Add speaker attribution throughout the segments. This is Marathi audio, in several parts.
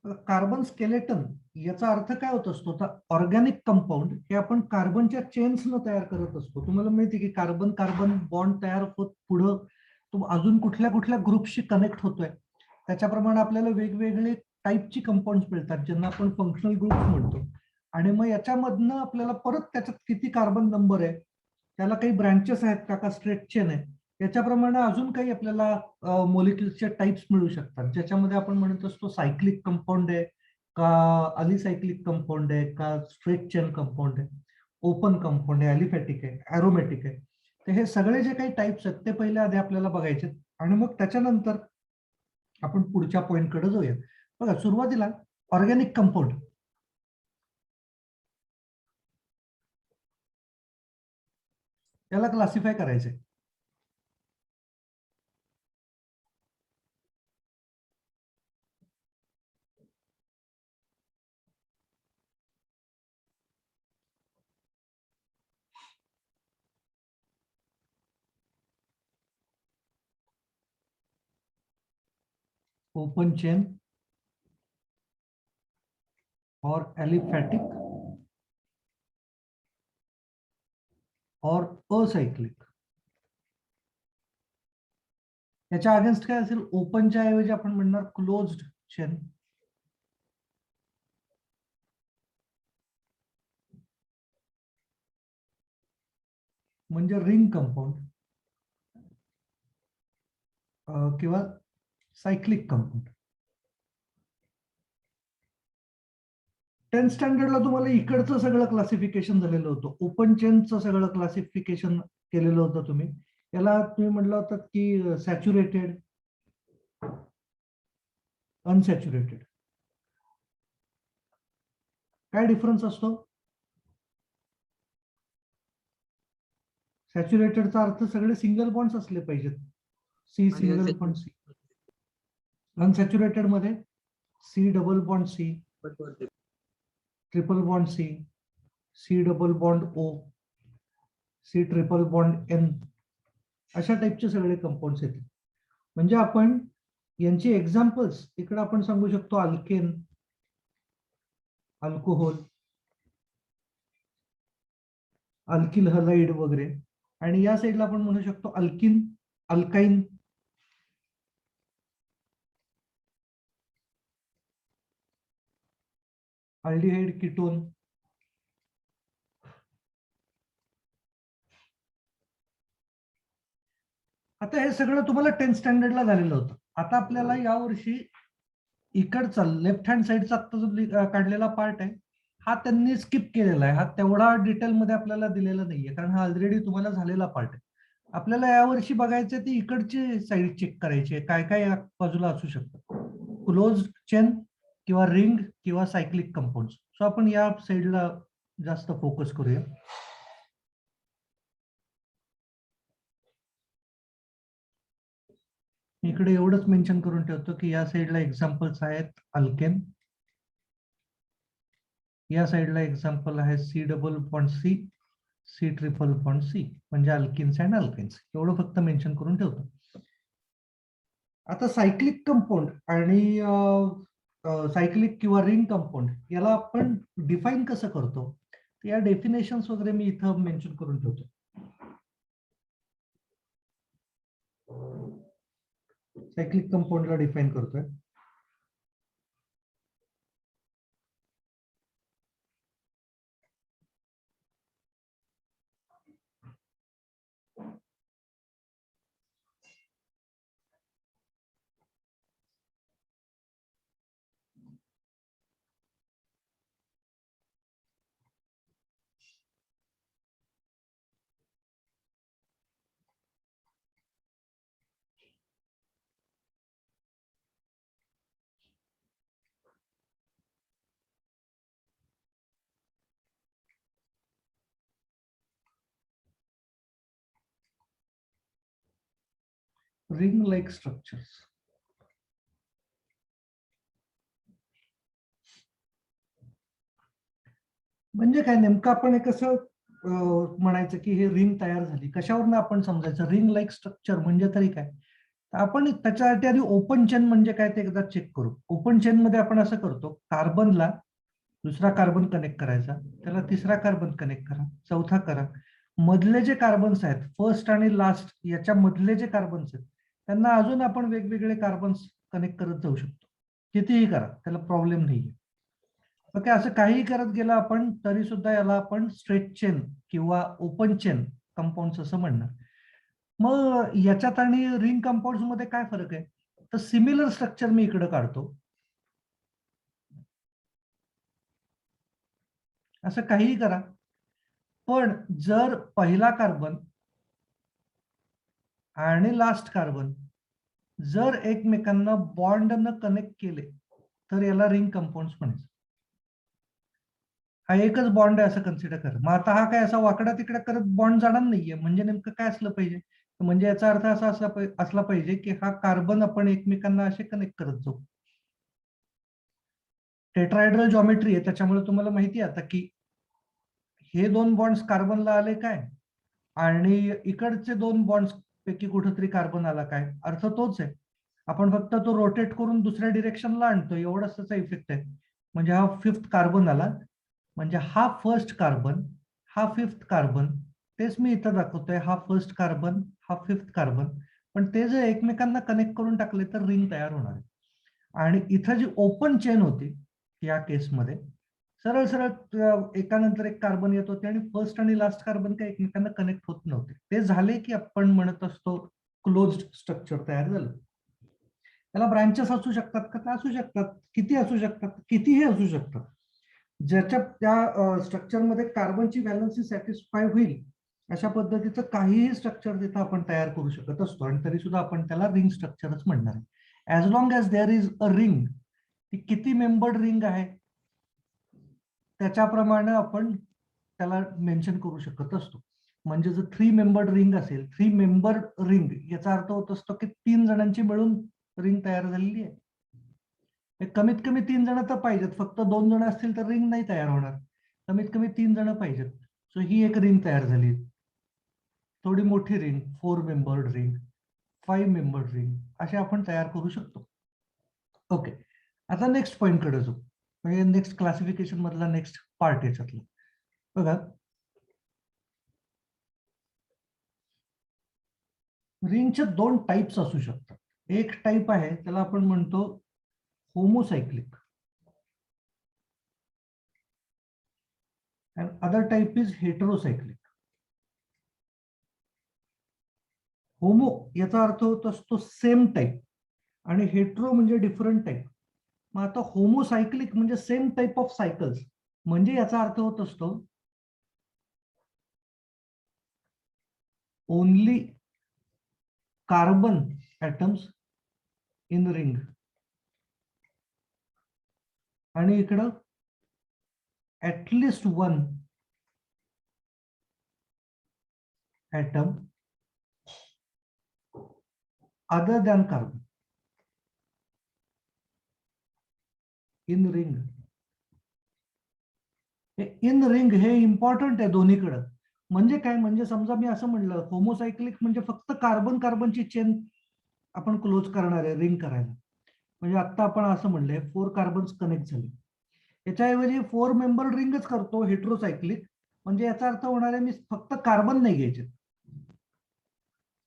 Speaker 1: कार्बन स्केलेटन याचा अर्थ काय होत असतो, तर ऑर्गॅनिक कंपाऊंड हे आपण कार्बनच्या चेन्सनं तयार करत असतो. तुम्हाला माहिती की कार्बन कार्बन बॉन्ड तयार होत पुढं तो अजून कुठल्या कुठल्या ग्रुपशी कनेक्ट होतोय, त्याच्याप्रमाणे आपल्याला वेगवेगळे टाईपची कंपाऊंड मिळतात ज्यांना आपण फंक्शनल ग्रुप म्हणतो. आणि मग याच्यामधनं आपल्याला परत त्याच्यात किती कार्बन नंबर आहे, त्याला काही ब्रँचेस आहेत का स्ट्रेट चेन आहे, याच्याप्रमाणे अजून काही आपल्याला मोलिक्युल्सचे टाइप्स मिळू शकतात, ज्याच्यामध्ये आपण म्हणत असतो सायक्लिक कंपाऊंड आहे का, अलिसायक्लिक कंपाऊंड आहे का, स्ट्रेट चेन कंपाऊंड आहे, ओपन कंपाऊंड आहे, अलिफॅटिक आहे, ॲरोमॅटिक आहे. तर हे सगळे जे काही टाइप्स आहेत ते पहिले आधी आपल्याला बघायचे आणि मग त्याच्यानंतर आपण पुढच्या पॉईंटकडे जाऊया. बघा, सुरुवातीला ऑर्गॅनिक कंपाऊंड याला क्लासिफाय करायचे. ओपन चेन और एलिफॅटिक और असायक्लिक. याच्या अगेन्स्ट काय असेल, ओपनच्या ऐवजी आपण म्हणणार क्लोज्ड चेन. म्हणजे रिंग कंपाऊंड किंवा सायक्लिक कंपाऊंड. 10th स्टँडर्डला तुम्हाला इकडचं सगळं क्लासिफिकेशन झालेलं होतं, ओपन चेनचं सगळं क्लासिफिकेशन केलेलं होतं तुम्ही. याला तुम्ही म्हटलं होतं की सॅच्युरेटेड, अनसॅच्युरेटेड. काय डिफरन्स असतो? सॅच्युरेटेडचा अर्थ सगळे सिंगल बॉन्ड्स असले पाहिजेत, C single bond C. Unsaturated मध्ये C double bond C, triple bond C, C double bond O, C triple bond N, अशा टाईपचे सगळे कंपाऊंड्स येतील. म्हणजे आपण यांची एक्झाम्पल्स इकडे आपण सांगू शकतो, अल्केन, अल्कोहोल, अल्किल हलाइड वगैरे. आणि या साईडला आपण म्हणू शकतो अल्किन, अल्काइन, अल्डिहाइड, कीटोन. आता हे सगळं तुम्हाला 10th स्टँडर्डला झालेलं होतं. आता आपल्याला यावर्षी इकडचा लेफ्ट हँड साईडचा आता जो काढलेला पार्ट आहे हा त्यांनी स्किप केलेला आहे, हा तेवढा डिटेलमध्ये आपल्याला दिलेला नाहीये, कारण हा ऑलरेडी तुम्हाला झालेला पार्ट आहे. आपल्याला यावर्षी बघायचं ती इकडची साईड चेक करायची आहे, काय काय या बाजूला असू शकतं, क्लोज चेन किंवा रिंग किंवा सायक्लिक कंपाऊंड. सो आपण या साईडला जास्त फोकस करूया. इकडे एवढंच मेन्शन करून ठेवतो की या साईडला एक्झाम्पल्स आहेत अल्केन, या साईडला एक्झाम्पल आहे C double bond C, C triple bond C, म्हणजे अल्किन्स अँड अल्केन्स. एवढं फक्त मेन्शन करून ठेवतो. आता सायक्लिक कंपाऊंड आणि सायक्लिक किंवा रिंग कंपाऊंड याला आपण डिफाईन कसं करतो, या डेफिनेशन्स वगैरे मी इथं मेन्शन करून ठेवतो. सायक्लिक कंपाऊंडला डिफाईन करतोय. Ring like structures. म्हणजे काय नेमकं आपण हे कसं म्हणायचं की हे रिंग तयार झाली, कशावरनं आपण समजायचं रिंग लाईक स्ट्रक्चर म्हणजे तरी काय? आपण त्याच्यासाठी आधी ओपन चेन म्हणजे काय ते एकदा चेक करू. ओपन चेन मध्ये आपण असं करतो, कार्बनला दुसरा कार्बन कनेक्ट करायचा, त्याला तिसरा कार्बन कनेक्ट करा, चौथा करा. मधले जे कार्बन्स आहेत, फर्स्ट आणि लास्ट याच्या मधले जे कार्बन्स आहेत, त्यांना अजून आपण वेगवेगळे कार्बन्स कनेक्ट करत जाऊ शकतो. कितीही करा, त्याला प्रॉब्लेम नाहीये. ओके, असं काहीही करत गेलं आपण तरी सुद्धा याला आपण स्ट्रेट चेन किंवा ओपन चेन कंपाऊंड असं म्हणणार. मग याच्यात आणि रिंग कंपाऊंड मध्ये काय फरक आहे? तर सिमिलर स्ट्रक्चर मी इकडे काढतो. असं काहीही करा, पण जर पहिला कार्बन आणि लास्ट कार्बन जर एकमेकांना बॉन्ड न कनेक्ट केले तर याला रिंग कंपाऊंड म्हणायचं. हा एकच बॉन्ड आहे असं कन्सिडर करा. मग आता हा काय असा वाकडा तिकडा करत बॉन्ड जाणार नाहीये. म्हणजे नेमकं काय असलं पाहिजे? म्हणजे याचा अर्थ असा असला पाहिजे की हा कार्बन आपण एकमेकांना असे कनेक्ट करत जाऊ. टेट्राहेड्रल जॉमेट्री आहे, त्याच्यामुळे तुम्हाला माहिती आहे आता की हे दोन बॉन्ड्स कार्बनला आले काय आणि इकडचे दोन बॉन्ड्स पैकी कुठेतरी कार्बन आला काय, अर्थ तोच आहे. आपण फक्त तो रोटेट करून दुसऱ्या डिरेक्शनला आणतो, एवढाच त्याचा इफेक्ट आहे. म्हणजे हा फिफ्थ कार्बन आला, म्हणजे हा फर्स्ट कार्बन, हा फिफ्थ कार्बन, तेच मी इथं दाखवतोय, हा फर्स्ट कार्बन, हा फिफ्थ कार्बन. पण ते जर एकमेकांना कनेक्ट करून टाकले तर रिंग तयार होणार आहे. आणि इथं जी ओपन चेन होती या केसमध्ये सरळ सरळ एकानंतर एक कार्बन येत होते आणि फर्स्ट आणि लास्ट कार्बन काही एकमेकांना कनेक्ट होत नव्हते. ते झाले की आपण म्हणत असतो क्लोज्ड स्ट्रक्चर तयार झालं. त्याला ब्रांचेस असू शकतात का? असू शकतात. किती असू शकतात? कितीही असू शकतात. ज्याच्या त्या स्ट्रक्चरमध्ये कार्बनची व्हॅलन्सी सॅटिस्फाय होईल अशा पद्धतीचं काहीही स्ट्रक्चर तिथं आपण तयार करू शकत असतो आणि तरी सुद्धा आपण त्याला रिंग स्ट्रक्चरच म्हणणार आहे. As long as there is a ring, ती किती मेंबर्ड रिंग आहे त्याच्याप्रमाणे आपण त्याला मेन्शन करू शकत असतो. म्हणजे जर 3 मेंबर्ड रिंग असेल, 3 मेंबर्ड रिंग याचा अर्थ होत असतो की 3 जणांची मिळून रिंग तयार झालेली आहे. कमीत कमी 3 जण तर पाहिजेत. फक्त 2 जण असतील तर रिंग नाही तयार होणार. कमीत कमी 3 जण पाहिजेत. सो ही एक रिंग तयार झाली. थोडी मोठी ring, 4 membered ring, 5 membered ring असे आपण तयार करू शकतो. ओके, आता नेक्स्ट पॉइंट कडे जाऊ. म्हणजे नेक्स्ट क्लासिफिकेशन मधला नेक्स्ट पार्ट याच्यातला बघा. रिंगचे 2 टाइप्स असू शकतात. एक टाइप आहे त्याला आपण म्हणतो होमोसायक्लिक and other type is heterocyclic. Homo याचा अर्थ होत असतो सेम टाईप आणि हेट्रो म्हणजे डिफरंट टाईप. मग आता होमोसायक्लिक म्हणजे सेम टाईप ऑफ सायकल्स, म्हणजे याचा अर्थ होत असतो only carbon atoms in ring आणि इकडं at least one atom other than carbon in ring. In ring हे इम्पॉर्टंट आहे दोन्हीकडं. म्हणजे काय? म्हणजे समजा मी असं म्हणलं होमोसायक्लिक म्हणजे फक्त कार्बन कार्बनची चेन आपण क्लोज करणार आहे रिंग करायला. म्हणजे आता आपण असं म्हणलंय 4 कार्बन्स कनेक्ट झाले. याच्याऐवजी 4 मेंबर रिंगच करतो हेट्रोसायक्लिक. म्हणजे याचा अर्थ होणार आहे मी फक्त कार्बन नाही घ्यायचे,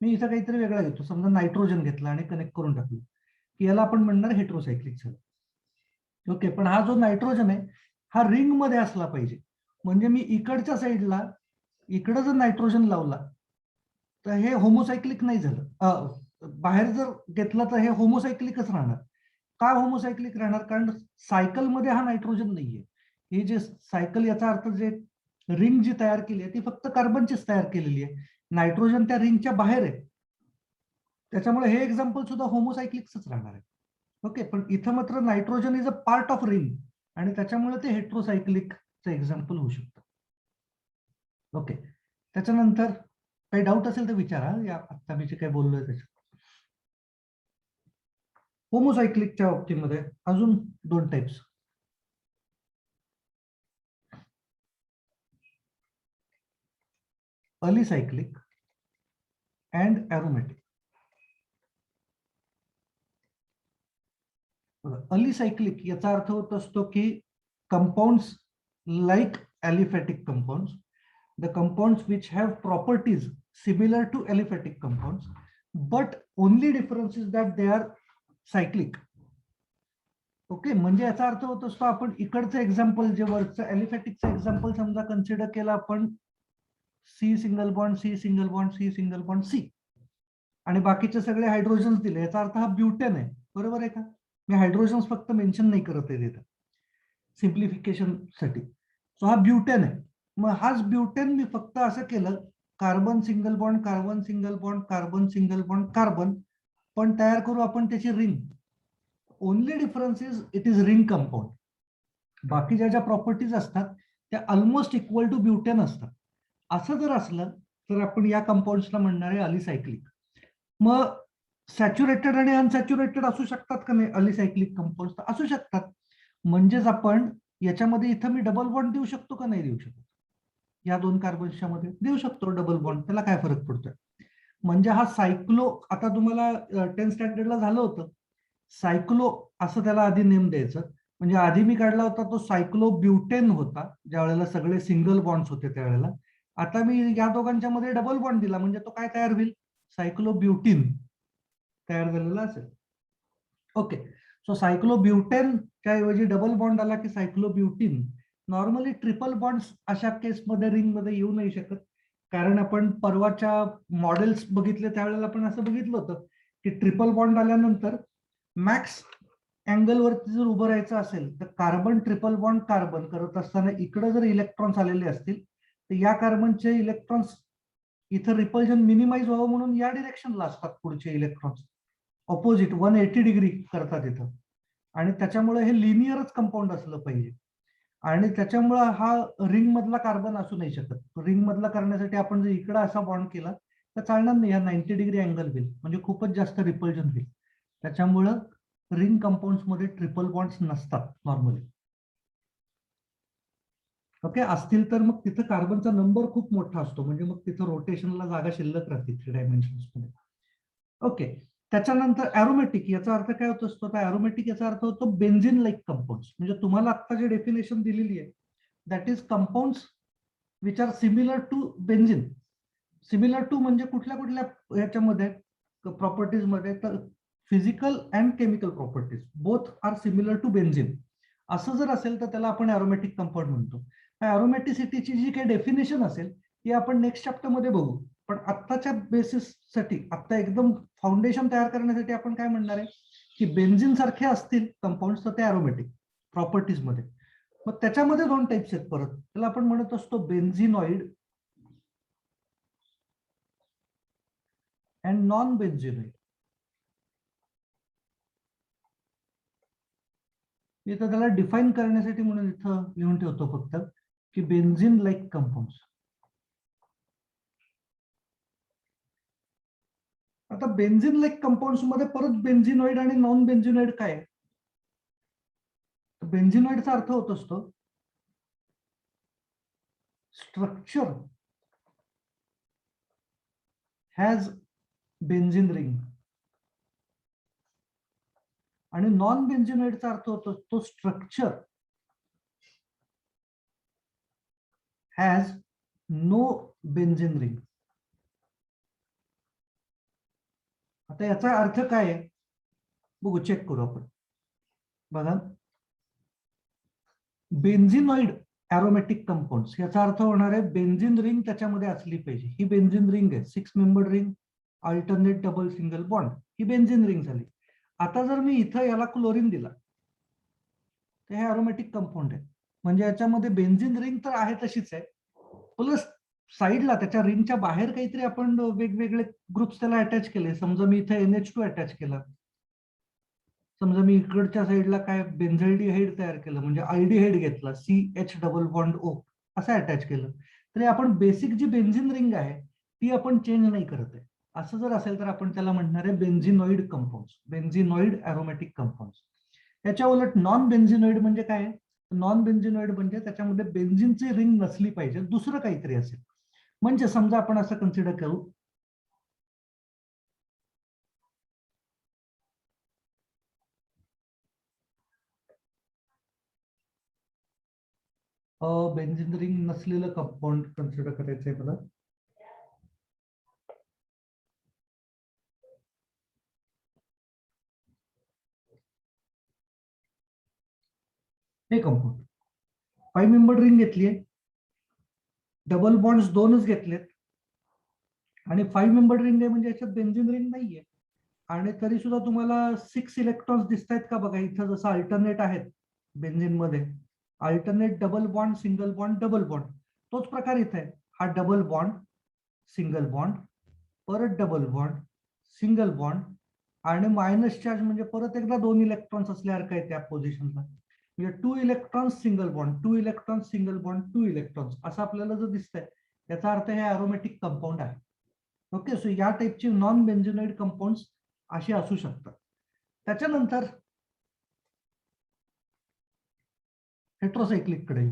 Speaker 1: मी इथं काहीतरी वेगळा घेतो. समजा नायट्रोजन घेतला आणि कनेक्ट करून टाकलं की याला आपण म्हणणार हेट्रोसायक्लिक झालं. ओके, पण हा जो नायट्रोजन आहे हा रिंग मध्ये असला पाहिजे. म्हणजे मी इकडच्या साईडला इकडं जर नायट्रोजन लावला तर हे होमोसायक्लिक नाही झालं. बाहेर जर घेतलं तर हे होमोसायक्लिकच राहणार. का होमोसायक्लिक राहणार? कारण सायकलमध्ये हा नायट्रोजन नाहीये. हे जे सायकल याचा अर्थ जे रिंग जी तयार केली आहे ती फक्त कार्बनचीच तयार केलेली आहे. नायट्रोजन त्या रिंगच्या बाहेर आहे. त्याच्यामुळे हे एक्झाम्पल सुद्धा होमोसायक्लिकच राहणार आहे. ओके, पण इथं मात्र nitrogen is a part of ring आणि त्याच्यामुळे ते हेट्रोसायक्लिकचं एक्झाम्पल होऊ शकतं. ओके, त्याच्यानंतर काही डाऊट असेल तर विचारा. या आता मी जे काही बोललोय त्याच्यात होमोसायक्लिकच्या बाबतीमध्ये अजून 2 types. Alicyclic and aromatic. Alicyclic याचा अर्थ होत असतो की compounds like aliphatic compounds, the compounds which have properties similar to aliphatic compounds, but only difference is that they are cyclic. Okay, म्हणजे याचा अर्थ होत असतो, आपण इकडचं एक्झाम्पल जे वरचं ॲलिफॅटिकचं एक्झाम्पल समजा कन्सिडर केलं आपण, C single bond C single bond C single bond C, आणि बाकीचे सगळे हायड्रोजन्स दिले, याचा अर्थ हा ब्युटेन आहे, बरोबर आहे का? मी हायड्रोजन्स फक्त मेन्शन नाही करत आहे तिथं सिम्प्लिफिकेशन साठी. सो हा ब्युटेन आहे. मग हाच ब्युटेन मी फक्त असं केलं, carbon single bond carbon single bond carbon single bond carbon, पण तयार करू आपण त्याची ring. Only difference is it is ring compound. बाकी ज्या ज्या प्रॉपर्टीज असतात त्या ऑलमोस्ट इक्वल टू ब्युटेन असतात. असं जर असलं तर आपण या कंपाऊंड्सला म्हणणार आहे अलिसायक्लिक. मग सॅच्युरेटेड आणि अनसॅच्युरेटेड असू शकतात का नाही अलिसायक्लिक कंपाऊंड्स? असू शकतात. म्हणजेच आपण याच्यामध्ये इथं मी डबल बॉन्ड देऊ शकतो का नाही देऊ शकत? या दोन कार्बन्सच्या मध्ये देऊ शकतो डबल बॉन्ड, त्याला काय फरक पडतोय? म्हणजे हा सायक्लो, आता तुम्हाला 10th स्टँडर्डला झालं होतं सायक्लो असं त्याला आधी नेम द्यायचं. म्हणजे आधी मी काढला होता तो सायक्लो ब्युटेन होता, ज्या वेळेला सगळे सिंगल बॉन्ड्स होते त्यावेळेला. आता मी या दोघांच्या मध्ये डबल बॉन्ड दिला म्हणजे तो काय तयार होईल? सायक्लो ब्युटीन तयार झालेला असेल. ओके, सो सायक्लो ब्युटेनच्या ऐवजी डबल बॉन्ड आला की सायक्लो ब्युटीन. नॉर्मली ट्रिपल बॉन्ड्स अशा केसमध्ये रिंग मध्ये येऊ नाही शकत, कारण आपण परवाच्या मॉडेल्स बघितले त्यावेळेला आपण असं बघितलं होतं की ट्रिपल बॉन्ड आल्यानंतर मॅक्स अँगल वरती जर उभं राहायचं असेल तर कार्बन ट्रिपल बॉन्ड कार्बन करत असताना इकडे जर इलेक्ट्रॉन्स आलेले असतील तर या कार्बनचे इलेक्ट्रॉन्स इथं रिपल्जन मिनिमाइज व्हावं म्हणून या डिरेक्शनला असतात पुढचे इलेक्ट्रॉन्स, ऑपोजिट 180 डिग्री करतात इथं. आणि त्याच्यामुळे हे लिनियरच कंपाऊंड असलं पाहिजे. आणि त्याच्यामुळे हा रिंग मधला कार्बन असू नाही शकत. रिंग मधला करण्यासाठी आपण जर इकडे असा बॉन्ड केला तर चालणार नाही, हा 90 डिग्री अँगल होईल, म्हणजे खूपच जास्त रिपल्जन होईल. त्याच्यामुळं रिंग कंपाऊंड्स मध्ये ट्रिपल बॉन्ड्स नसतात नॉर्मली. ओके, असतील तर मग तिथं कार्बनचा नंबर खूप मोठा असतो, म्हणजे मग तिथं रोटेशनला जागा शिल्लक राहते 3 डायमेन्शन्स मध्ये. ओके, त्याच्यानंतर ॲरोमॅटिक याचा अर्थ काय होत असतो? तर ॲरोमॅटिक याचा अर्थ होतो बेन्झिन लाईक कंपाऊंड्स. म्हणजे तुम्हाला आता जे डेफिनेशन दिलेली आहे that is compounds which are similar to benzene. Similar to म्हणजे कुठल्या कुठल्या याच्यामध्ये प्रॉपर्टीज मध्ये? तर physical and chemical properties both are similar to benzene. असं जर असेल तर त्याला आपण ॲरोमॅटिक कंपाऊंड म्हणतो. ॲरोमॅटिसिटीची जी काही डेफिनेशन असेल ती आपण नेक्स्ट चॅप्टर मध्ये बघू, पण आत्ताच्या बेसिससाठी, आता एकदम फाउंडेशन तयार करण्यासाठी आपण काय म्हणणार आहे की बेन्झिन सारखे असतील कंपाऊंड तर ते ॲरोमॅटिक प्रॉपर्टीज मध्ये. मग त्याच्यामध्ये दोन टाइप्स आहेत परत, त्याला आपण म्हणत असतो बेन्झिनॉइड अँड नॉन बेन्झिनॉइड. मी तर त्याला डिफाईन करण्यासाठी म्हणून इथं लिहून ठेवतो फक्त की बेन्झिन लाईक कंपाऊंड्स. आता बेन्झिन लाईक कंपाऊंड्स मध्ये परत बेन्झिनॉइड आणि नॉन बेन्झिनॉइड काय आहे? बेन्झिनॉइडचा अर्थ होत असतो स्ट्रक्चर हॅज बेन्झिन रिंग, आणि नॉन बेन्झिनॉइडचा अर्थ होतो तो structure has no benzene ring. आता याचा अर्थ काय आहे बघू, चेक करू आपण. बघा, बेन्झिनॉइड ॲरोमॅटिक कंपाऊंड्स याचा अर्थ होणार आहे बेन्झिन रिंग त्याच्यामध्ये असली पाहिजे. ही बेन्झिन रिंग आहे, 6 member ring, alternate double single bond, ही बेन्झिन रिंग झाली. आता जर मी इथं याला क्लोरीन दिला तर हे ॲरोमॅटिक कंपाऊंड आहे. म्हणजे याच्यामध्ये बेन्झिन रिंग तर आहे तशीच आहे, प्लस साईडला त्याच्या रिंगच्या बाहेर काहीतरी आपण वेगवेगळे ग्रुप्स त्याला अटॅच केले. समजा मी इथे NH2 अटॅच केला, समजा मी इकडच्या साईडला काय बेन्झाल्डिहाइड तयार केलं, म्हणजे आल्डिहाइड घेतला CH डबल बॉन्ड O असं अटॅच केलं, तरी आपण बेसिक जी बेन्झिन रिंग आहे ती आपण चेंज नाही करत आहे. असं जर असेल तर आपण त्याला म्हणणार आहे बेन्झिनॉइड कंपाऊंड्स, बेन्झिनॉइड ॲरोमॅटिक कंपाऊंड्स. त्याच्या उलट नॉन बेन्झिनॉइड म्हणजे काय? नॉन बेन्झिनॉइड म्हणजे त्याच्यामध्ये बेन्झिनची रिंग नसली पाहिजे, दुसरं काहीतरी असेल. म्हणजे समजा आपण असं कन्सिडर करू, बेन्झिन रिंग नसलेलं कंपाऊंड कन्सिडर करायचंय मला. हे कंपाऊंड 5 मेंबर रिंग घेतलीये, डबल बॉन्ड्स 2च घेतलेत आणि 5 मेंबर रिंग आहे म्हणजे याच्यात बेन्झिन रिंग नाहीये. आणि तरी सुद्धा तुम्हाला 6 इलेक्ट्रॉन्स दिसत आहेत का बघा इथं, जसं अल्टरनेट आहेत बेन्झिन मध्ये. Alternate double bond, single bond, double bond, तोच प्रकार इथे आहे. हा डबल बॉन्ड, सिंगल बॉन्ड, परत डबल बॉन्ड, सिंगल बॉन्ड आणि मायनस चार्ज म्हणजे परत एकदा 2 इलेक्ट्रॉन्स असल्यासारखं आहे त्या पोझिशनला. म्हणजे 2 electrons single bond, 2 electrons single bond, 2 electrons असं आपल्याला जर दिसतंय याचा अर्थ हे अरोमॅटिक कंपाऊंड आहे. ओके, सो या टाईपची नॉन बेन्झिनॉइड कंपाऊंड्स असे असू शकतात. त्याच्यानंतर हेट्रोसायक्लिक कडे.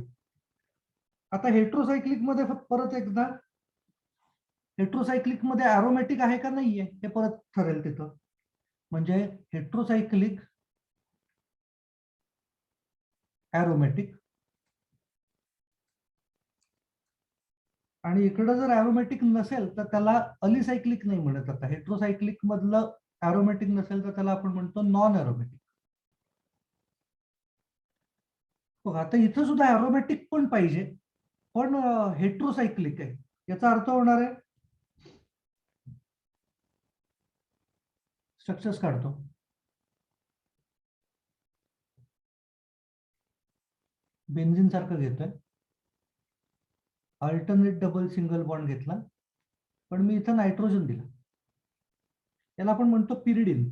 Speaker 1: आता हेट्रोसायक्लिक मध्ये परत एकदा हेट्रोसायक्लिक मध्ये अरोमॅटिक आहे का नाहीये हे परत ठरेल तिथं. म्हणजे हेट्रोसायक्लिक अरोमॅटिक आणि इकडं जर अरोमॅटिक नसेल तर त्याला अलिसायक्लिक नाही म्हणत. आता हेट्रोसायक्लिक मधलं अरोमॅटिक नसेल तर त्याला आपण म्हणतो नॉन अरोमॅटिक. आता इथं सुद्धा अरोमॅटिक पण पाहिजे, पण हेट्रोसायक्लिक आहे. याचा अर्थ होणार आहे, स्ट्रक्चर्स काढतो. बेन्झिन सारखं घेतोय, अल्टरनेट डबल सिंगल बॉन्ड घेतला, पण मी इथं नायट्रोजन दिला. याला आपण म्हणतो पिरिडिन.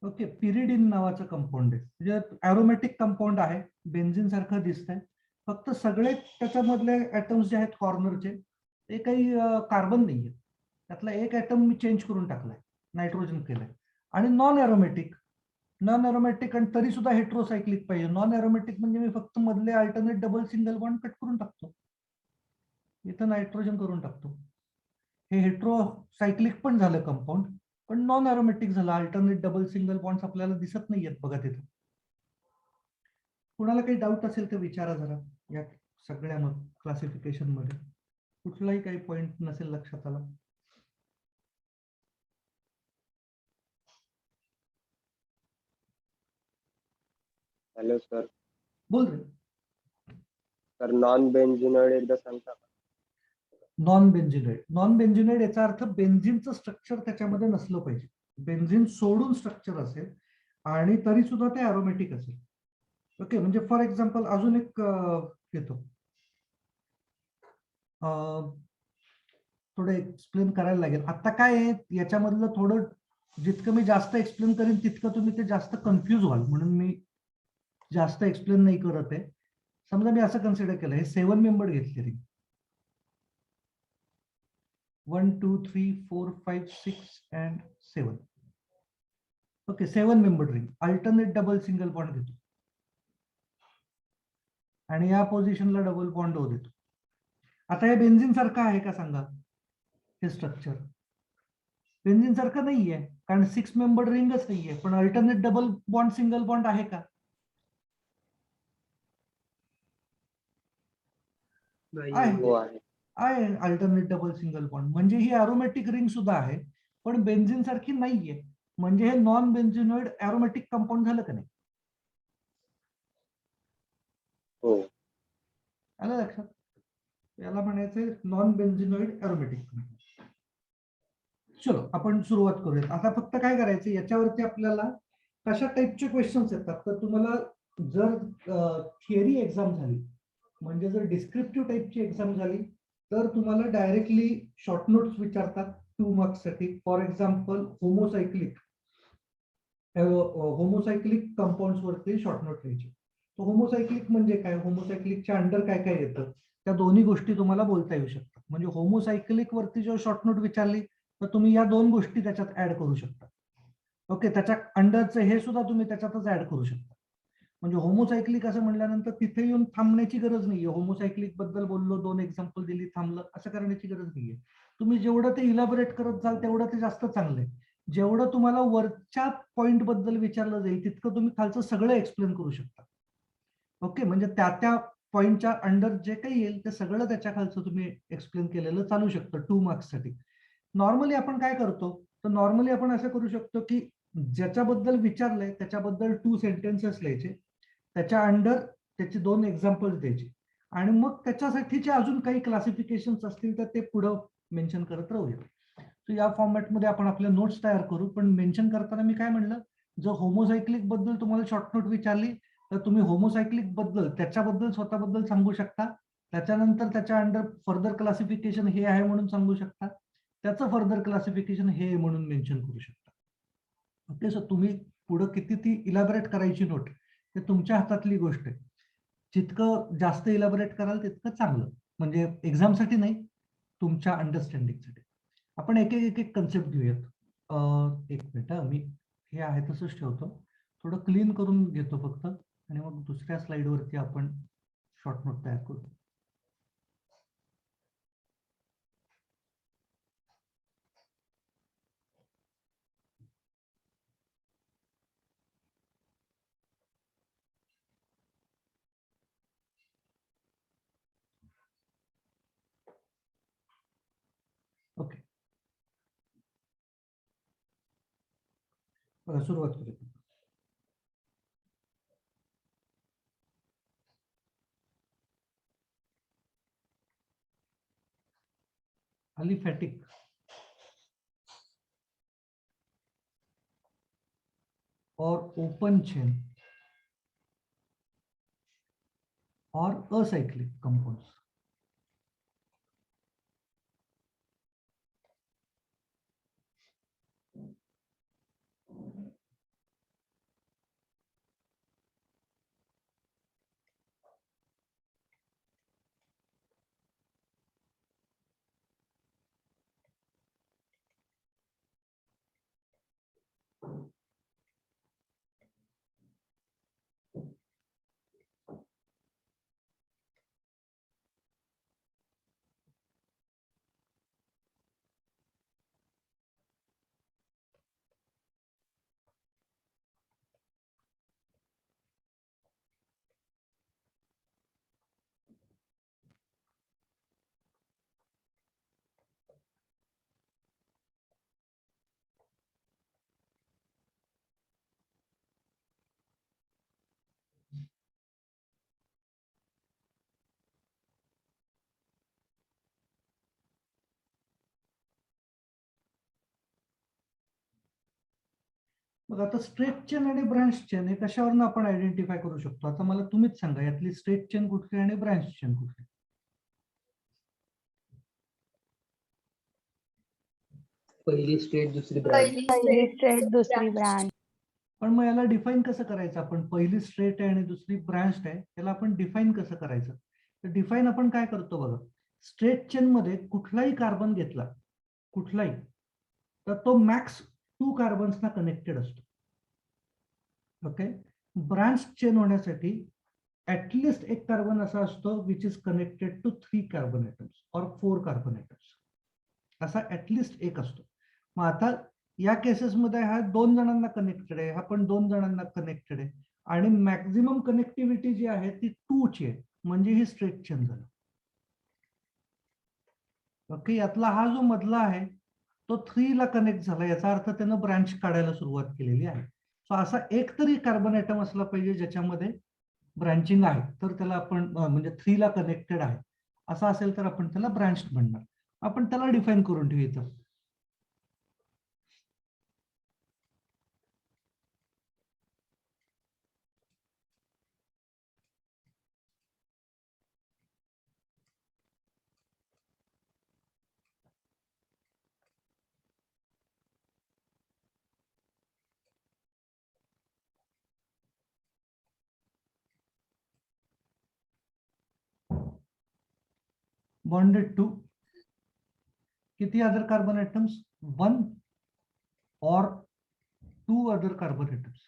Speaker 1: ओके, पिरिडिन नावाचं कंपाऊंड आहे. म्हणजे अरोमॅटिक कंपाऊंड आहे, बेन्झिन सारखं दिसतंय, फक्त सगळे त्याच्यामधले ऍटम्स जे आहेत कॉर्नरचे ते काही कार्बन नाहीये. त्यातला एक ऍटम मी चेंज करून टाकलाय, नायट्रोजन केलंय. आणि नॉन एरोमॅटिक, नॉन एरोमॅटिक आणि तरी सुद्धा हेट्रोसायक्लिक पाहिजे. नॉन एरोमॅटिक म्हणजे मी फक्त मधले alternate double single bond cut करून टाकतो, इथं नायट्रोजन करून टाकतो. हे हेट्रोसायक्लिक पण झालं कंपाऊंड, पण नॉन एरोमॅटिक झालं. अल्टरनेट डबल सिंगल बॉन्ड्स आपल्याला दिसत नाहीयेत बघा तिथं. कुणाला काही डाऊट असेल तर विचारा जरा या सगळ्या क्लासिफिकेशन मध्ये, कुठलाही काही पॉइंट नसेल लक्षात आला.
Speaker 2: Hello sir.
Speaker 1: बोल रे.
Speaker 2: सर नॉन बेन्झिनॉइड एकदा सांगता का?
Speaker 1: नॉन बेन्झिनॉइड, नॉन बेन्झिनॉइड याचा अर्थ बेन्झिनचं स्ट्रक्चर त्याच्यामध्ये नसलं पाहिजे. बेन्झिन सोडून स्ट्रक्चर असेल आणि तरी सुद्धा ते अरोमॅटिक असेल. ओके, म्हणजे फॉर एक्झाम्पल अजून एक घेतो, थोडं एक्सप्लेन करायला लागेल. आता काय आहे याच्यामधलं, थोडं जितकं मी जास्त एक्सप्लेन करेन तितकं तुम्ही ते जास्त कन्फ्यूज व्हाल, म्हणून मी जास्त एक्सप्लेन नाही करत आहे. समजा मी असं कन्सिडर केलं, हे 7 मेंबर घेतले ring, 1 2 3 4 5 6 and 7. Okay, 7 member ring, alternate double single bond घेतो आणि या पोझिशनला डबल बॉन्ड ओ देतो. आता हे बेन्झिन सारखं आहे का सांगा? हे स्ट्रक्चर बेन्झिन सारखं नाहीये, कारण 6 मेंबर रिंगच नाहीये. पण alternate double bond single bond आहे का? आहे अल्टरनेट डबल सिंगल बॉन्ड, म्हणजे ही अरोमॅटिक रिंग सुद्धा आहे, पण बेन्झिन सारखी नाहीये. म्हणजे हे नॉन बेन्झिनॉइड अरोमॅटिक कंपाऊंड झालं का नाही?
Speaker 2: हो.
Speaker 1: आलं लक्षात? याला म्हणायचं नॉन बेन्झिनॉइड अरोमॅटिक. चलो आपण सुरुवात करूयात. आता फक्त काय करायचं, याच्यावरती आपल्याला कशा टाईपचे क्वेश्चन्स येतात तर तुम्हाला जर थिअरी एक्झाम झाली, म्हणजे जर डिस्क्रिप्टिव्ह टाईपची एक्झाम झाली तर तुम्हाला डायरेक्टली शॉर्ट नोट्स विचारतात 2 मार्क्स साठी. फॉर एक्झाम्पल होमोसायक्लिक कंपाऊंड्स वरती शॉर्ट नोट लिहायची. तो होमोसायक्लिक म्हणजे काय, होमोसायक्लिकच्या अंडर काय काय येतं, त्या दोन्ही गोष्टी तुम्हाला बोलता येऊ शकतात. म्हणजे होमोसायक्लिक वरती जर शॉर्ट नोट विचारली तर तुम्ही या 2 गोष्टी त्याच्यात ऍड करू शकता. ओके, त्याच्या अंडरचं हे सुद्धा तुम्ही त्याच्यातच ऍड करू शकता. म्हणजे होमोसायक्लिक असं म्हणल्यानंतर तिथे येऊन थांबण्याची गरज नाहीये. होमोसायक्लिक बद्दल बोललो, 2 एक्झाम्पल दिली, थांबलं, असं करण्याची गरज नाहीये. तुम्ही जेवढं ते इलॅबोरेट करत जाल तेवढं ते जास्त चांगलं आहे. जेवढं तुम्हाला वरच्या पॉइंट बद्दल विचारलं जाईल तितकं तुम्ही खालचं सगळं एक्सप्लेन करू शकता. ओके, म्हणजे त्या पॉईंटच्या अंडर जे काही येईल ते सगळं त्याच्या खालचं तुम्ही एक्सप्लेन केलेलं चालू शकतं 2 मार्क्ससाठी. नॉर्मली आपण काय करतो, तर नॉर्मली आपण असं करू शकतो की ज्याच्याबद्दल विचारलंय त्याच्याबद्दल 2 सेंटेन्सेस लिहायचे, त्याच्या अंडर त्याचे 2 एक्झाम्पल्स द्यायचे आणि मग त्याच्यासाठीचे अजून काही क्लासिफिकेशन्स असतील तर ते पुढं मेन्शन करत राहूया. तर या फॉर्मॅटमध्ये आपण आपले नोट्स तयार करू. पण मेन्शन करताना मी काय म्हणलं, जर होमोसायक्लिक बद्दल तुम्हाला शॉर्ट नोट विचारली तर तुम्ही होमोसायक्लिक बद्दल त्याच्याबद्दल स्वतःबद्दल सांगू शकता. त्याच्यानंतर त्याच्या अंडर फर्दर क्लासिफिकेशन हे आहे म्हणून सांगू शकता. त्याचं फर्दर क्लासिफिकेशन हे म्हणून मेन्शन करू शकता. ओके, सो तुम्ही पुढं किती ती इलॅबोरेट करायची नोट ते तुमच्या हातातली गोष्ट आहे. जितकं जास्त इलॅबोरेट कराल तितकं चांगलं, म्हणजे एक्झामसाठी नाही, तुमच्या अंडरस्टँडिंगसाठी. आपण एक एक एक कन्सेप्ट घेऊयात. एक मिनिट, मी हे आहे तसंच ठेवतो, थोडं क्लीन करून घेतो फक्त आणि मग दुसऱ्या स्लाइडवरती आपण शॉर्ट नोट तयार करू. ओके, सुरुवात करूया. अलिफॅटिक और ओपन चेन और असाइक्लिक कंपाउंड्स. मग आता स्ट्रेट चेन आणि ब्रांच चेन हे कशावरून आपण आयडेंटिफाय करू शकतो? आता मला तुम्हीच सांगा, यातली स्ट्रेट चेन कुठली आणि ब्रांच चेन कुठली?
Speaker 2: पहिली स्ट्रेट दुसरी ब्रांच.
Speaker 3: पहिली स्ट्रेट दुसरी ब्रांच.
Speaker 1: पण मग याला डिफाईन कसं करायचं? आपण पहिली स्ट्रेट आहे आणि दुसरी ब्रांच आहे, त्याला आपण डिफाईन कसं करायचं? तर डिफाईन आपण काय करतो बघा, स्ट्रेट चेन मध्ये कुठलाही कार्बन घेतला, कुठलाही, तर तो मॅक्स 2 कार्बन्सना कनेक्टेड असतो. ओके, ब्रांच चेन होण्यासाठी ऍटलिस्ट एक कार्बन असा असतो which is connected to 3 carbon atoms और 4 कार्बन ॲटम्स, असा ऍटलिस्ट एक असतो. मग आता या केसेसमध्ये हा 2 जणांना कनेक्टेड आहे, हा पण 2 जणांना कनेक्टेड आहे आणि मॅक्झिमम कनेक्टिव्हिटी जी आहे ती 2 ची आहे, म्हणजे ही स्ट्रेट चेन झालं. ओके, यातला हा जो मधला आहे तो 3 ला कनेक्ट झाला, याचा अर्थ त्यानं ब्रांच काढायला सुरुवात केलेली आहे. सो असा एक तरी कार्बन ॲटम असला पाहिजे ज्याच्यामध्ये ब्रांचिंग आहे, तर त्याला आपण म्हणजे 3 ला कनेक्टेड आहे असं असेल तर आपण त्याला ब्रांच म्हणणार. आपण त्याला डिफाईन करून ठेवू इथं. बॉन्डेड टू किती अदर कार्बन ॲटम्स? 1 और 2 other carbon atoms.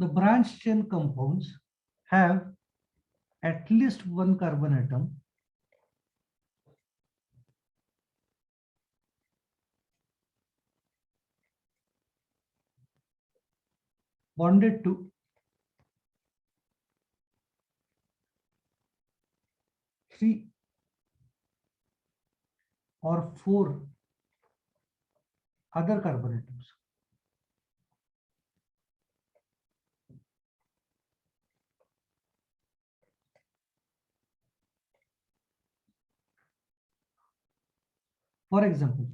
Speaker 1: the branch chain compounds have at least one carbon atom bonded to three or four other carbon atoms. For example,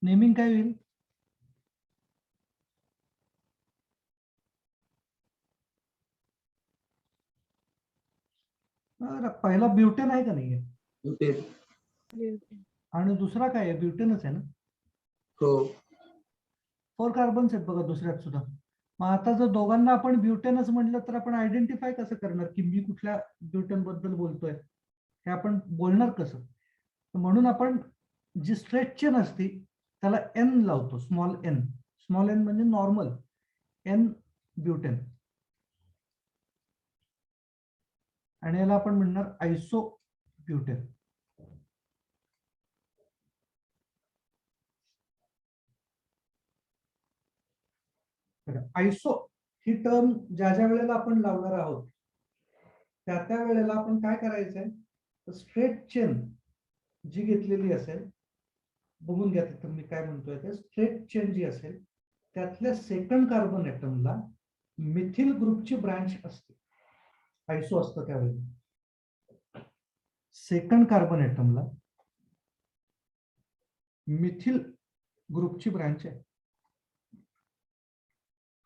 Speaker 1: naming काय होईल? पहिला ब्युटेन आहे का नाहीये? आणि दुसरा काय आहे? ब्युटेनच आहे ना?
Speaker 4: हो.
Speaker 1: 4 कार्बन्स आहेत बघा दुसऱ्यात सुद्धा. मग आता जर दोघांना आपण ब्युटेनच म्हटलं तर आपण आयडेंटिफाय कसं करणार की मी कुठल्या ब्युटेन बद्दल बोलतोय? हे आपण बोलणार कसं? म्हणून आपण जी स्ट्रेट चेन असते त्याला एन लावतो, स्मॉल एन. स्मॉल एन म्हणजे नॉर्मल, एन ब्युटेन. आणि याला आपण म्हणणार आयसो ब्युटेन. आयसो ही टर्म ज्या ज्या वेळेला आपण लावणार आहोत त्या त्या वेळेला आपण काय करायचंय, स्ट्रेट चेन जी घेतलेली असेल, बघून घ्या तिथं मी काय म्हणतोय ते, स्ट्रेट चेन जी असेल त्यातल्या सेकंड कार्बन ॲटमला मिथिल ग्रुपची ब्रँच असते. आयसो असतं त्यावेळेला सेकंड कार्बन ॲटमला मिथिल ग्रुपची ब्रँच आहे.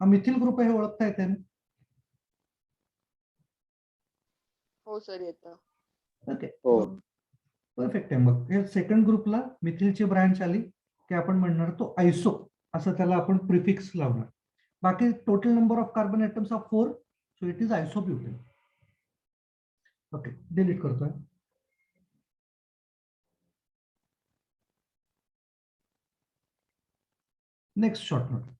Speaker 1: हा मिथिल ग्रुप आहे, ओळखता येते ना?
Speaker 5: हो सर येतं.
Speaker 1: ओके,
Speaker 2: हो.
Speaker 1: परफेक्ट आहे. मग हे सेकंड ग्रुपला मिथिलची ब्रँच आली की आपण म्हणणार तो आयसो, असं त्याला आपण प्रिफिक्स लावणार. बाकी total number of carbon atoms of 4, so it is isobutane. Okay, delete करतोय. Next short note.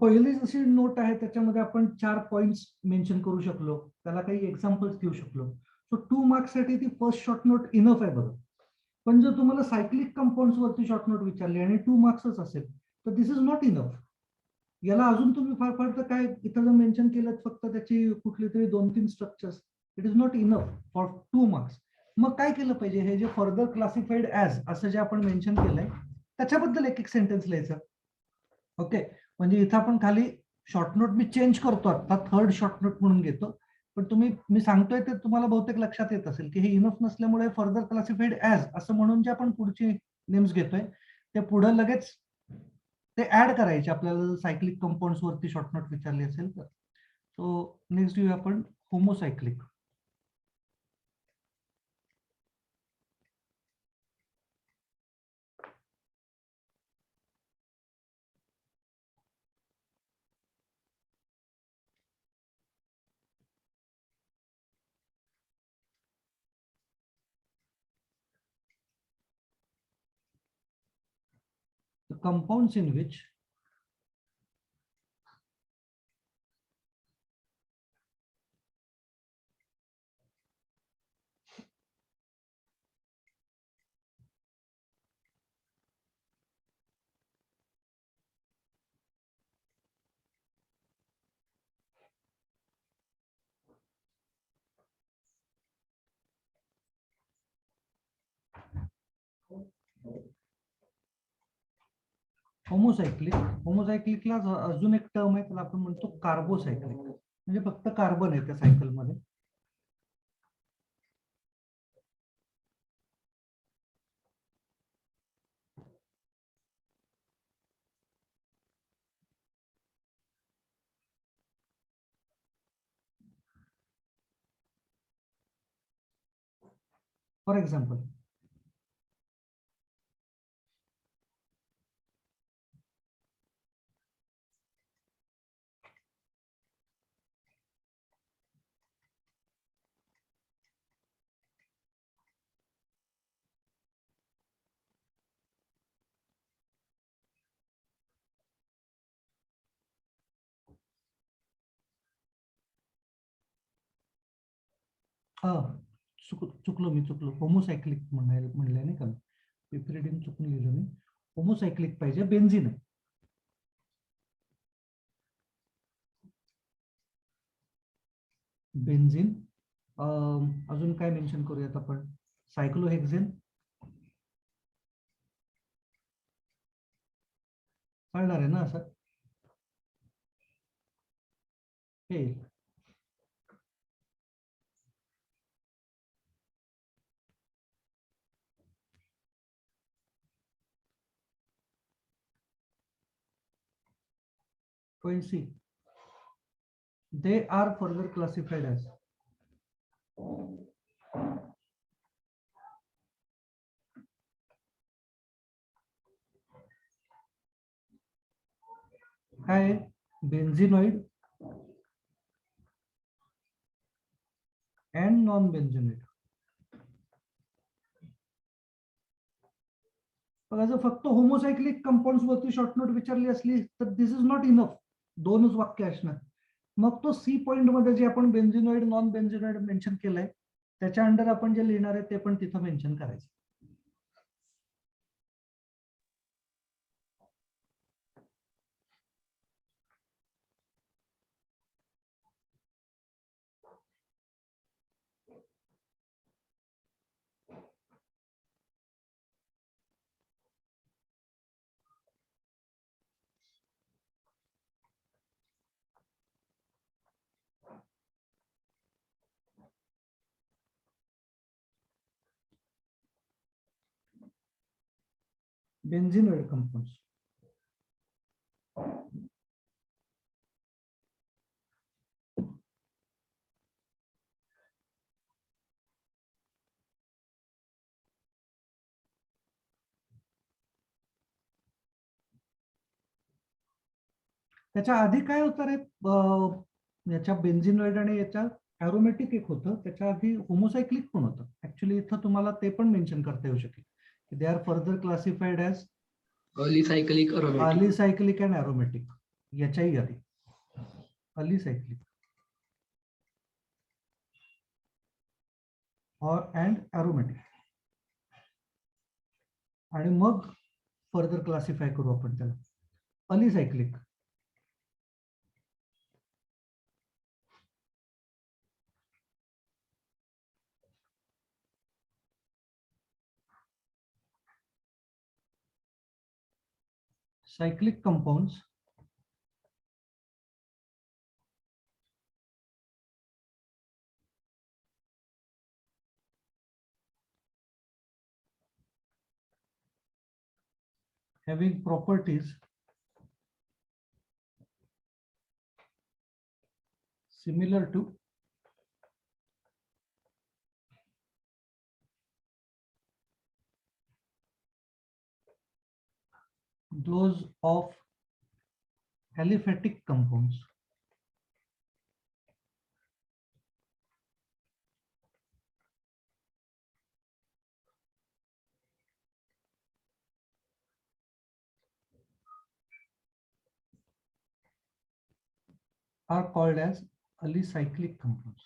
Speaker 1: पहिली जशी नोट आहे त्याच्यामध्ये आपण 4 पॉइंट्स मेन्शन करू शकलो, त्याला काही एक्झाम्पल्स देऊ शकलो. सो 2 मार्क्स साठी ती फर्स्ट शॉर्ट नोट इनफ आहे बघा. पण जर तुम्हाला सायक्लिक कंपाऊंड्स वरती शॉर्ट नोट विचारली आणि 2 मार्क्सच असेल तर दिस इज नॉट इनफ. याला अजून तुम्ही फार फार तर काय इथं जर मेन्शन केलं फक्त त्याची कुठली तरी 2-3 structures, it is not enough for 2 marks. मग काय केलं पाहिजे, हे जे फर्दर क्लासिफाईड ऍज असं जे आपण मेन्शन केलंय त्याच्याबद्दल एक सेंटेन्स लिहायचं. ओके, म्हणजे इथं आपण खाली शॉर्ट नोट मी चेंज करतो, आता थर्ड शॉर्ट नोट म्हणून घेतो, पण तुम्ही मी सांगतोय ते तुम्हाला बहुतेक लक्षात येत असेल की हे इनफ नसल्यामुळे फर्दर क्लासिफाईड ऍज असं म्हणून जे आपण पुढची नेम्स घेतोय ते पुढे लगेच ते ऍड करायचे आपल्याला सायक्लिक कंपाऊंड्स वरती शॉर्ट नोट विचारली असेल तर. सो नेक्स्ट घेऊया आपण होमोसायक्लिक. The compounds in which होमोसायक्लिकला अजून एक टर्म आहे, त्याला आपण म्हणतो कार्बोसायक्लिक, म्हणजे फक्त कार्बन आहे त्या सायकल मध्ये. फॉर एक्झाम्पल चुकलो मी होमोसायक्लिक म्हणलंय नाही का, पिपरिडिन चुकून लिहिलं मी. होमोसायक्लिक पाहिजे, बेन्झिन आहे. बेन्झिन. अजून काय मेन्शन करूयात आपण, सायक्लोहेक्झेन कळणार आहे ना असं. हे see, they are further classified as काय, बेन्झिनॉइड अँड नॉन बेन्झिनॉइड. बघा, जर फक्त होमोसायक्लिक कंपाऊंड्स वरती शॉर्ट नोट विचारली असली तर दिस इज नॉट इनफ, 2च वाक्य असणार. मग तो सी पॉइंट मध्ये जे आपण बेन्झिनॉइड नॉन बेन्झिनॉइड मेन्शन केलंय त्याच्या अंडर आपण जे लिहिणार आहे ते पण तिथं मेन्शन करायचं. बेन्झिनॉइड कंपाऊंड्स. त्याच्या आधी काय होतं रे, याच्या बेन्झिनॉइड आणि याच्या ॲरोमॅटिक एक होतं, त्याच्या आधी होमोसायक्लिक पण होतं. ऍक्च्युली इथं तुम्हाला ते पण मेन्शन करता येऊ शकेल की they are further classified as alicyclic and aromatic. याच्याही आधी अलिसायक्लिक अँड ॲरोमॅटिक, आणि मग फर्दर क्लासिफाय करू आपण त्याला अलिसायक्लिक. cyclic compounds having properties similar to those of aliphatic compounds. Are called as alicyclic compounds.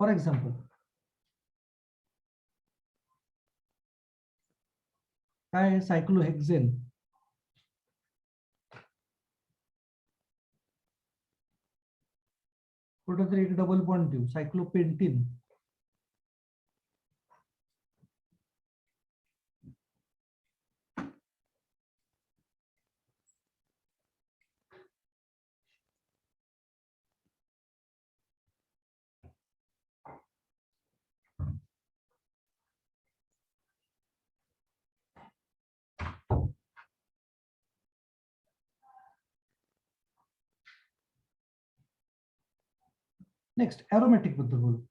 Speaker 1: For example, काय आहे cyclohexane? कुठेतरी एक डबल बॉन्ड देऊ, सायक्लोपेंटीन. नेक्स्ट एरोमॅटिक बद्दल बोलू.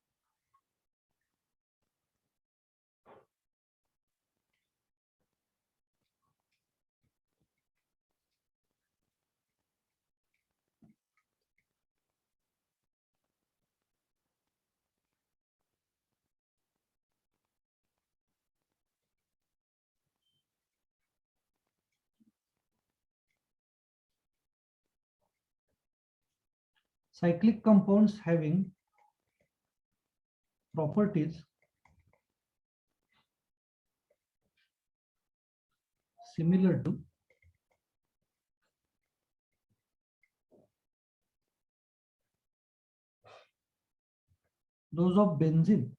Speaker 1: Cyclic compounds having properties similar to those of benzene.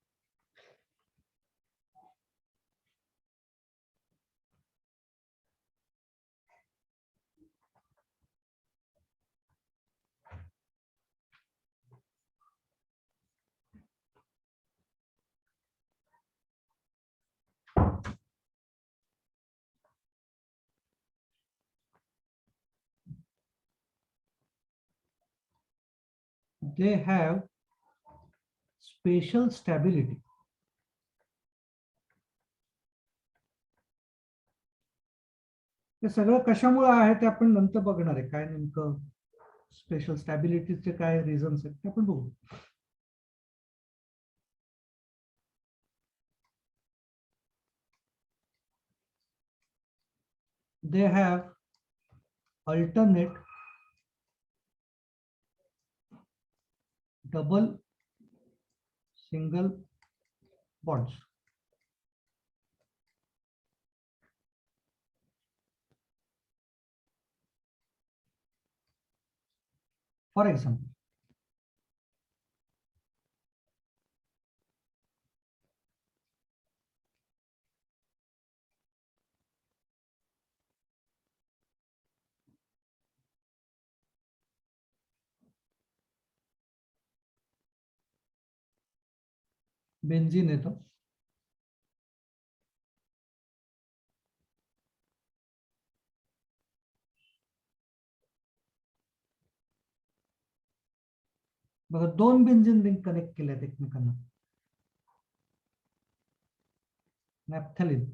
Speaker 1: They have spatial stability. हे सगळं कशामुळे आहे ते आपण नंतर बघणार आहे. काय नेमकं स्पेशल स्टॅबिलिटीचे काय रिझन्स आहेत ते आपण बघू. They have alternate double single bonds. For example, benzene येतो. बघा दोन बेंझिन रिंग कनेक्ट केल्यात एकमेकांना. नॅफ्थॅलिन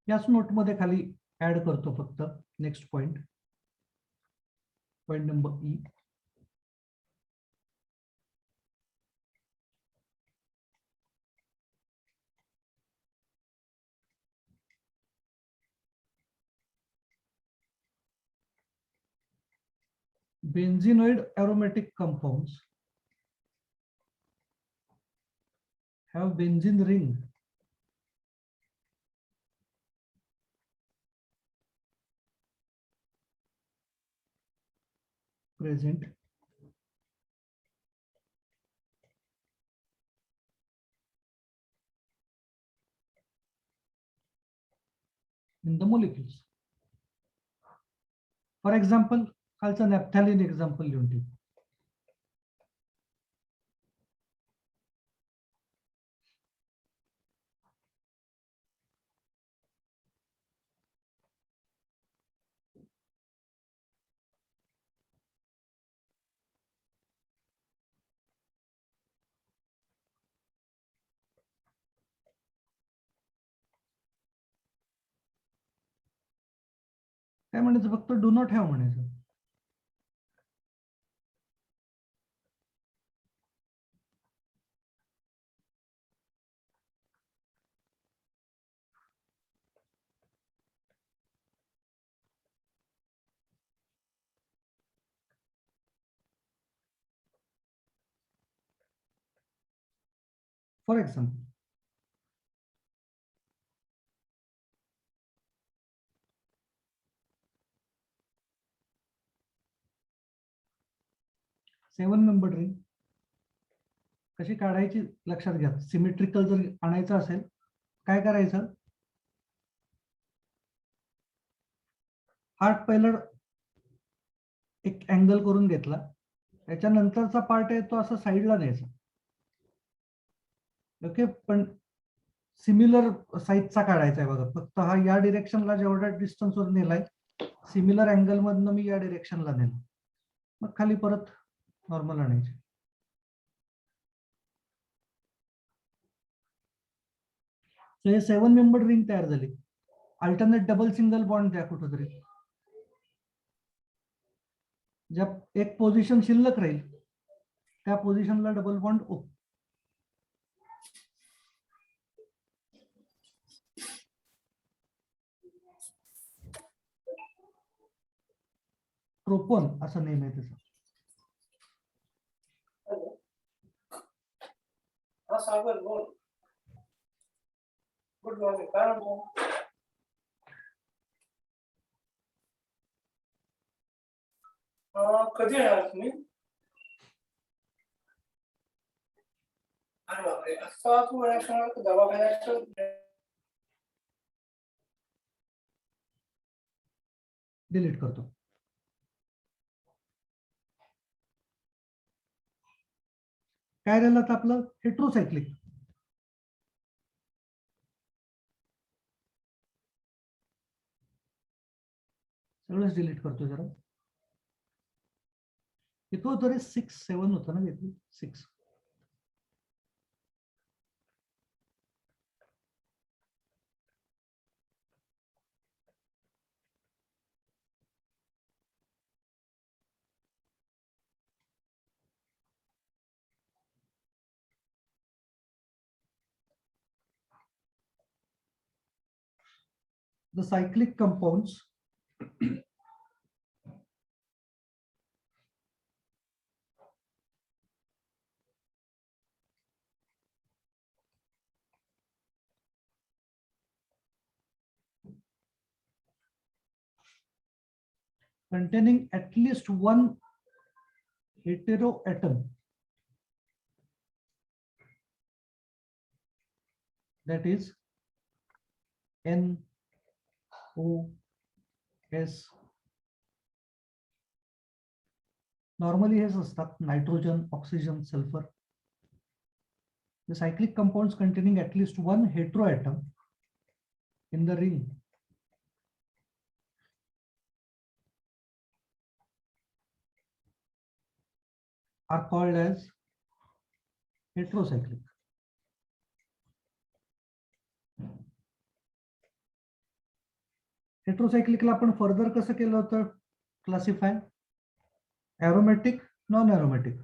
Speaker 1: याच नोट मध्ये खाली ऍड करतो फक्त. Next point number E. benzenoid aromatic compounds have benzene ring present in the molecules. For example, खालचं naphthalene example लिहून ठेव. काय म्हणायचं, फक्त डू नॉट हॅव म्हणायचं. For example, seven member ring कशी काढायची लक्षात घ्या. सिमेट्रिकल जर आणायचं असेल काय करायचं, हार्ट पहिलं एक अँगल करून घेतला, त्याच्यानंतरचा पार्ट आहे तो असं साईडला न्यायचा. ओके, पण सिमिलर साईजचा काढायचा आहे बघा. फक्त हा या डिरेक्शनला जेवढ्या डिस्टन्सवर नेलाय, सिमिलर अँगल मधनं मी या डिरेक्शनला नेलं, मग खाली परत नॉर्मल आणायचे. हे 7 मेंबर रिंग तयार झाली. अल्टरनेट डबल सिंगल बॉन्ड द्या कुठेतरी, ज्या एक पोझिशन शिल्लक राहील त्या पोझिशनला डबल बॉन्ड ओ. प्रोपोन असं नेम आहे त्याचं.
Speaker 4: सागर बोल. Good morning. काय म्हणतो? कधी येणार तुम्ही? अरे बापरे, असं तू वेळेस दवाखान्यात
Speaker 1: डिलीट करतो. काय राहिलं आता आपलं हेट्रोसायक्लिक. सगळंच डिलीट करतो जरा. किती होतं रे, 6-7 होतं ना घेतली 6. The cyclic compounds containing at least one heteroatom, that is NOS, normally हेच असतात, nitrogen, oxygen, sulphur. The cyclic compounds containing at least one heteroatom in the ring are called as heterocyclic. हेट्रोसायक्लिकला आपण फर्दर कसं केलं होतं क्लासिफाय, एरोमॅटिक, नॉन एरोमॅटिक.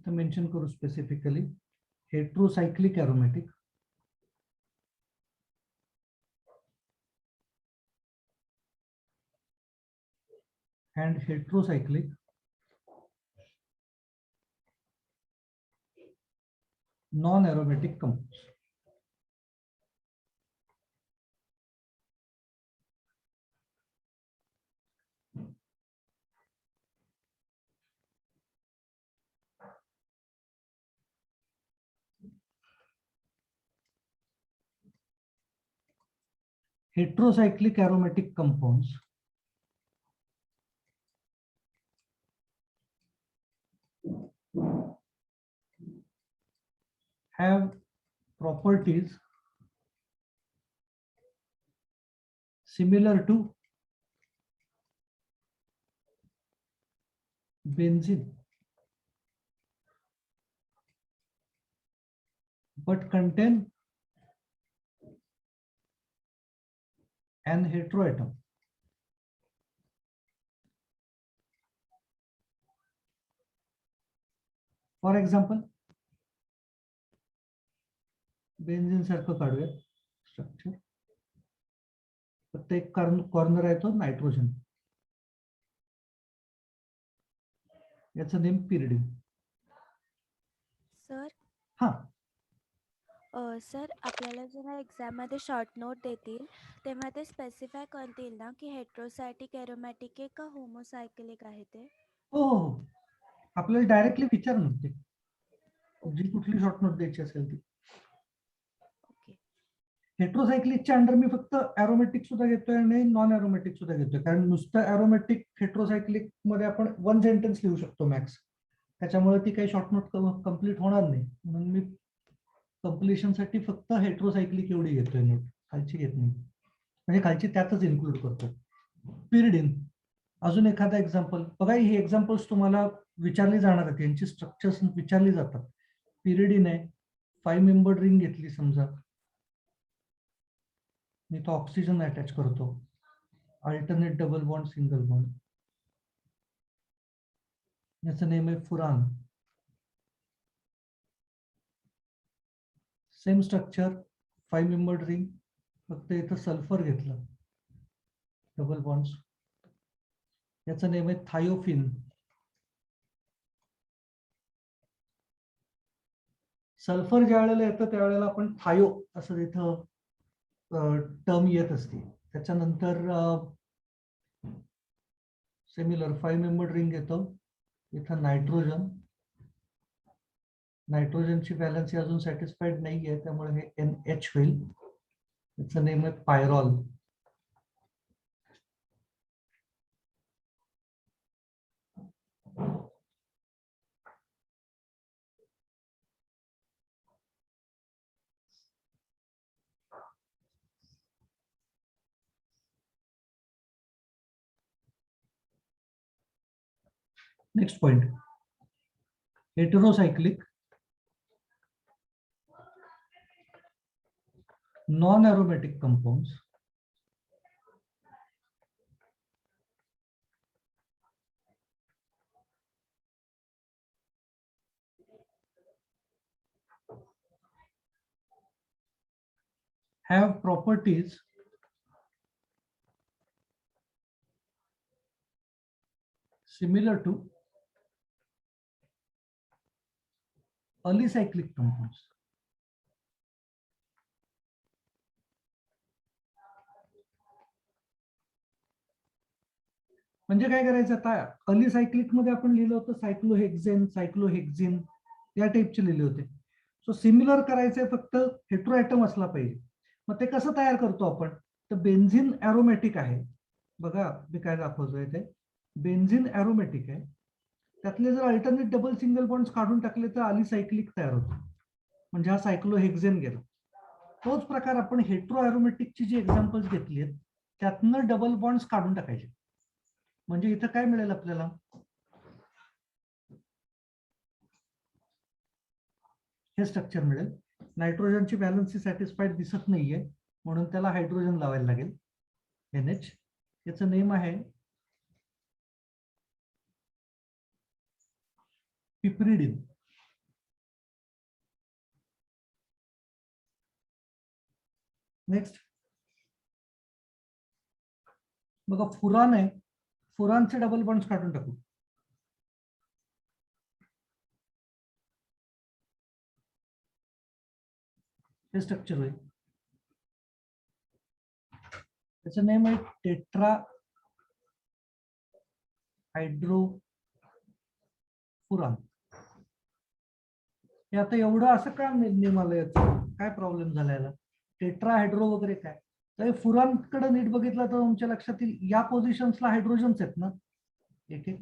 Speaker 1: इथं मेन्शन करू specifically heterocyclic aromatic and heterocyclic non-aromatic compounds. Heterocyclic aromatic compounds have properties similar to benzene, but contain an heteroatom. For example, benzene सारखं काढूया स्ट्रक्चर. फक्त एक कॉर्नर आहे तो नायट्रोजन. याचं नेम पिरिडिन.
Speaker 6: सर
Speaker 1: हा
Speaker 6: सर आपल्याला जेव्हा एक्झाममध्ये शॉर्ट नोट देतील तेव्हा ते स्पेसिफाय करतील ना की हेट्रोसायटिक एरोमॅटिक आहे का होमोसायक्लिक आहे ते?
Speaker 1: हो हो हो. आपल्याला डायरेक्टली विचारणार ते जी कुठली शॉर्ट नोट द्यायची असेल ती.
Speaker 6: ओके.
Speaker 1: हेट्रोसायक्लिकच्या अंडर मी फक्त एरोमॅटिक सुद्धा घेतोय आणि नॉन एरोमॅटिक सुद्धा घेतोय, कारण नुसतं एरोमॅटिक हेट्रोसायक्लिक मध्ये आपण 1 सेंटेन्स लिहू शकतो मॅक्स. त्याच्यामुळे ती काही शॉर्ट नोट कम्प्लीट होणार नाही, म्हणून मी कम्प्लिशन साठी फक्त हेट्रोसायक्लिक एवढी घेतोय नोट, खालची घेत नाही. म्हणजे खालची त्यातच इन्क्लूड करतो. पिरिडिन अजून एखादा एक्झाम्पल बघा. ही एक्झाम्पल्स तुम्हाला विचारली जाणार आहेत, यांची स्ट्रक्चर्स विचारली जातात. पिरिडिन आहे, 5 मेंबर्ड रिंग घेतली समजा, मी तो ऑक्सिजन अटॅच करतो, alternate double bond single bond. याचं नेम आहे फुरान. सेम स्ट्रक्चर, 5 मेंबर्ड रिंग, फक्त इथं सल्फर घेतलं, डबल बॉन्ड्स. याचं नेम आहे थायोफिन. सल्फर ज्या वेळेला येतं त्यावेळेला आपण थायो असं तिथं टर्म येत असते. त्याच्यानंतर सिमिलर 5 मेंबर्ड रिंग येतो, इथं नायट्रोजन. नायट्रोजनची व्हॅलन्सी अजून सॅटिस्फाईड नाहीये, त्यामुळे हे NH होईल. याचं नेम आहे pyrrole. Next point, heterocyclic non-aromatic compounds have properties similar to alicyclic compounds. म्हणजे काय करायचं आता, अलिसायक्लिक मध्ये आपण लिहिलं होतं सायक्लोहेक्झेन, सायक्लोहेक्झिन या टाईपचे लिहिले होते. सो सिमिलर करायचंय, फक्त हेट्रोएटम असला पाहिजे. मग ते कसं तयार करतो आपण, तर बेन्झीन एरोमॅटिक आहे. बघा मी काय दाखवतोय ते, बेन्झीन एरोमॅटिक आहे. त्यातले जर अल्टरनेट डबल सिंगल बॉन्ड्स काढून टाकले तर अलिसायक्लिक तयार होतो, म्हणजे हा सायक्लोहेक्झेन गेला. तोच प्रकार आपण हेट्रो एरोमॅटिकची जी एक्झाम्पल्स घेतली आहेत त्यातनं डबल बॉन्ड्स काढून टाकायचे. म्हणजे इथं काय मिळेल आपल्याला, हे स्ट्रक्चर मिळेल. नायट्रोजनची व्हॅलन्सी सॅटिस्फाईड दिसत नाहीये, म्हणून त्याला हायड्रोजन लावायला लागेल, NH. याचं नेम आहे पिपरिडिन. नेक्स्ट बघा, फुरान आहे, फुरानचे डबल बॉन्ड्स काढून टाकू. हे स्ट्रक्चर होईल. त्याचं नेम आहे टेट्रा हायड्रो फुरान. हे आता एवढं असं का नेम आलं, याचं काय प्रॉब्लेम झाला याला? टेट्रा हायड्रो वगैरे काय? तर फुरानकडे नीट बघितलं तर तुमच्या लक्षात येईल, या पोझिशन्सला हायड्रोजन्स आहेत ना, एक एक.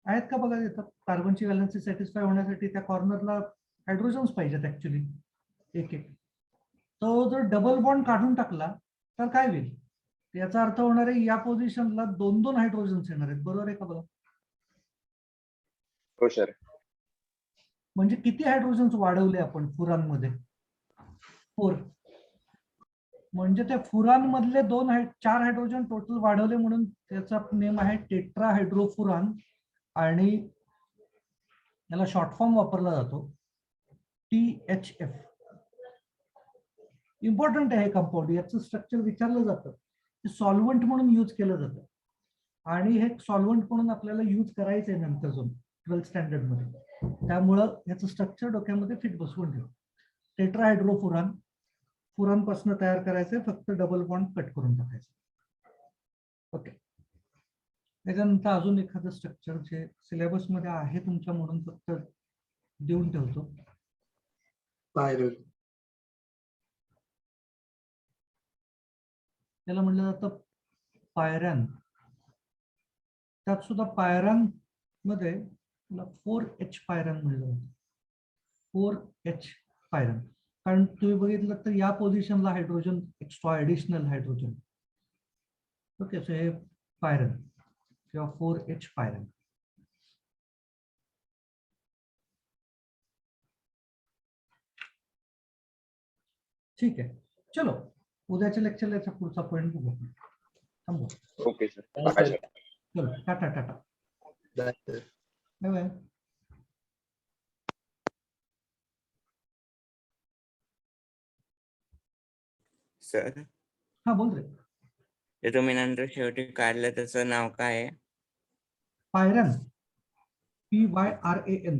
Speaker 1: आहेत का बघा येतात. कार्बनची व्हॅलन्सी सॅटिस्फाय होण्यासाठी त्या कॉर्नरला हायड्रोजन्स पाहिजेत ऍक्च्युली, एक एक. तो जर डबल बॉन्ड काढून टाकला तर काय होईल? याचा अर्थ होणार आहे या पोझिशनला 2-2 हायड्रोजन्स येणार आहेत. बरोबर आहे का बघा?
Speaker 2: हो सर.
Speaker 1: म्हणजे किती हायड्रोजन्स वाढवले आपण फुरानमध्ये? 4. म्हणजे त्या फुरान मधले 4 हायड्रोजन टोटल वाढवले, म्हणून त्याचा नेम आहे टेट्रा हायड्रोफुरान. आणि याला शॉर्ट फॉर्म वापरला जातो THF. इम्पॉर्टंट आहे हे कंपाऊंड. याचं स्ट्रक्चर विचारलं जातं, सॉल्व्हंट म्हणून यूज केलं जातं, आणि हे सॉल्व्हंट म्हणून आपल्याला यूज करायचं आहे नंतर जाऊन 12th स्टँडर्ड मध्ये. त्यामुळं याचं स्ट्रक्चर डोक्यामध्ये फिट बसवून ठेव. टेट्राहायड्रोफुरान, फुरान पासून तयार करायचंय, फक्त डबल बॉन्ड कट करून टाकायचं. ओके. त्याच्यानंतर अजून एखादं स्ट्रक्चर जे सिलेबस मध्ये आहे तुमच्या, म्हणून फक्त देऊन ठेवतो. त्याला म्हणलं जातं पायरॅन. त्यात सुद्धा पायरॅन मध्ये 4H पायरॅन म्हणलं जातं. 4H पायरॅन, कारण तुम्ही बघितलं तर या पोझिशनला hydrogen extra additional hydrogen. Okay, so हे पायरॅन किंवा 4H पायरॅन. ठीक आहे, चलो उद्याच्या लेक्चरला याचा पुढचा पॉईंट बघू आपण. थांबू.
Speaker 2: Okay sir. Bye sir.
Speaker 1: चलो, ta-ta ta-ta, bye bye.
Speaker 7: Sir,
Speaker 1: हा बोल रे.
Speaker 7: ते तुम्ही नंतर शेवटी काढलं त्याचं नाव काय आहे?
Speaker 1: पायरॅन, PYRAN.